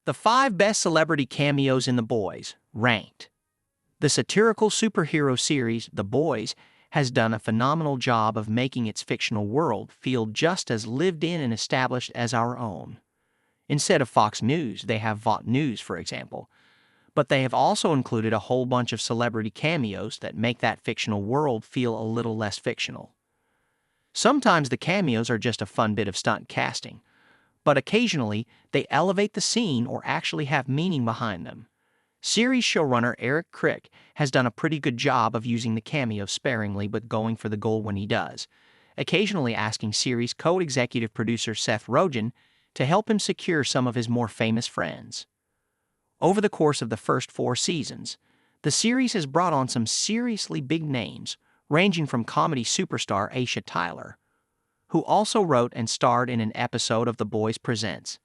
The 5 best celebrity cameos in The Boys, ranked. The satirical superhero series, The Boys, has done a phenomenal job of making its fictional world feel just as lived in and established as our own. Instead of Fox News, they have Vought News, for example. But they have also included a whole bunch of celebrity cameos that make that fictional world feel a little less fictional. Sometimes the cameos are just a fun bit of stunt casting, but occasionally they elevate the scene or actually have meaning behind them. Series showrunner Eric Crick has done a pretty good job of using the cameos sparingly but going for the gold when he does, occasionally asking series co-executive producer Seth Rogen to help him secure some of his more famous friends. Over the course of the first 4 seasons, the series has brought on some seriously big names, ranging from comedy superstar Aisha Tyler, who also wrote and starred in an episode of The Boys Presents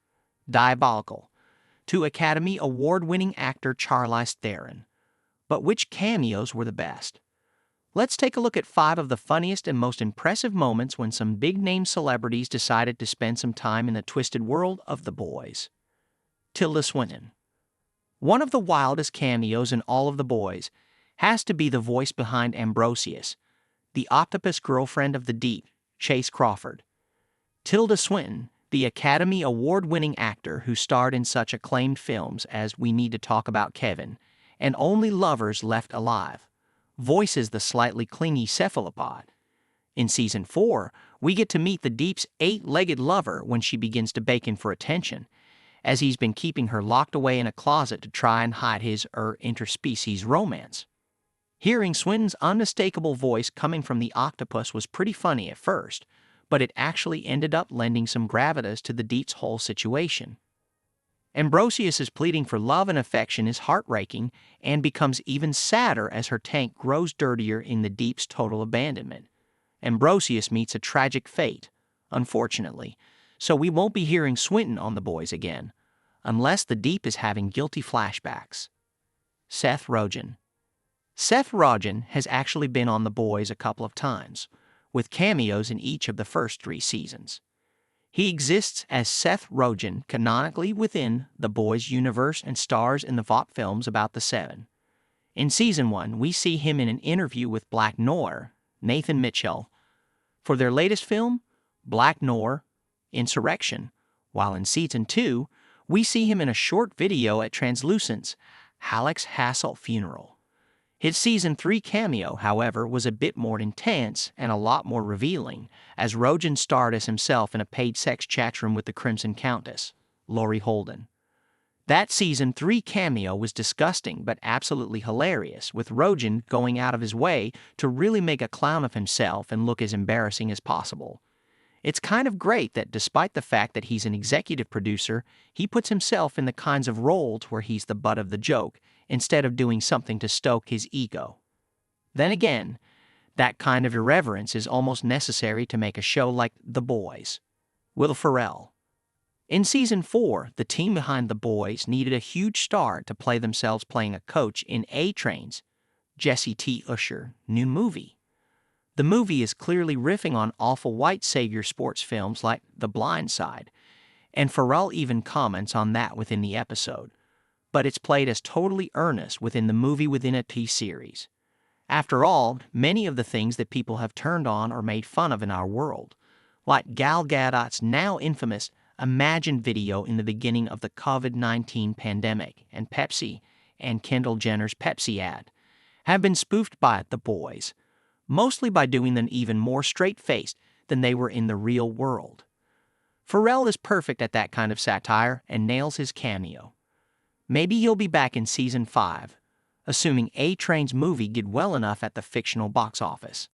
Diabolical, to Academy Award-winning actor Charlize Theron. But which cameos were the best? Let's take a look at 5 of the funniest and most impressive moments when some big-name celebrities decided to spend some time in the twisted world of The Boys. Tilda Swinton. One of the wildest cameos in all of The Boys has to be the voice behind Ambrosius, the octopus girlfriend of the Deep, Chase Crawford. Tilda Swinton, the Academy Award-winning actor who starred in such acclaimed films as We Need to Talk About Kevin and Only Lovers Left Alive, voices the slightly clingy cephalopod. In Season 4, we get to meet the Deep's 8-legged lover when she begins to beg him for attention, as he's been keeping her locked away in a closet to try and hide his interspecies romance. Hearing Swinton's unmistakable voice coming from the octopus was pretty funny at first, but it actually ended up lending some gravitas to the Deep's whole situation. Ambrosius's pleading for love and affection is heart-wrenching and becomes even sadder as her tank grows dirtier in the Deep's total abandonment. Ambrosius meets a tragic fate, unfortunately, so we won't be hearing Swinton on The Boys again, unless the Deep is having guilty flashbacks. Seth Rogen. Seth Rogen has actually been on The Boys a couple of times, with cameos in each of the first 3 seasons. He exists as Seth Rogen canonically within The Boys universe and stars in the Vought films about the 7. In Season 1, we see him in an interview with Black Noir, Nathan Mitchell, for their latest film, Black Noir, Insurrection, while in Season 2, we see him in a short video at Translucent's Alex Hassel funeral. His Season 3 cameo, however, was a bit more intense and a lot more revealing, as Rogen starred as himself in a paid sex chat room with the Crimson Countess, Laurie Holden. That Season 3 cameo was disgusting but absolutely hilarious, with Rogen going out of his way to really make a clown of himself and look as embarrassing as possible. It's kind of great that despite the fact that he's an executive producer, he puts himself in the kinds of roles where he's the butt of the joke, instead of doing something to stoke his ego. Then again, that kind of irreverence is almost necessary to make a show like The Boys. Will Ferrell. In Season 4, the team behind The Boys needed a huge star to play themselves playing a coach in A-Train's Jesse T. Usher new movie. The movie is clearly riffing on awful white savior sports films like The Blind Side, and Ferrell even comments on that within the episode, but it's played as totally earnest within the movie within a T-series. After all, many of the things that people have turned on or made fun of in our world, like Gal Gadot's now infamous Imagine video in the beginning of the COVID-19 pandemic and Pepsi and Kendall Jenner's Pepsi ad, have been spoofed by The Boys, mostly by doing them even more straight-faced than they were in the real world. Ferrell is perfect at that kind of satire and nails his cameo. Maybe he'll be back in Season 5, assuming A-Train's movie did well enough at the fictional box office.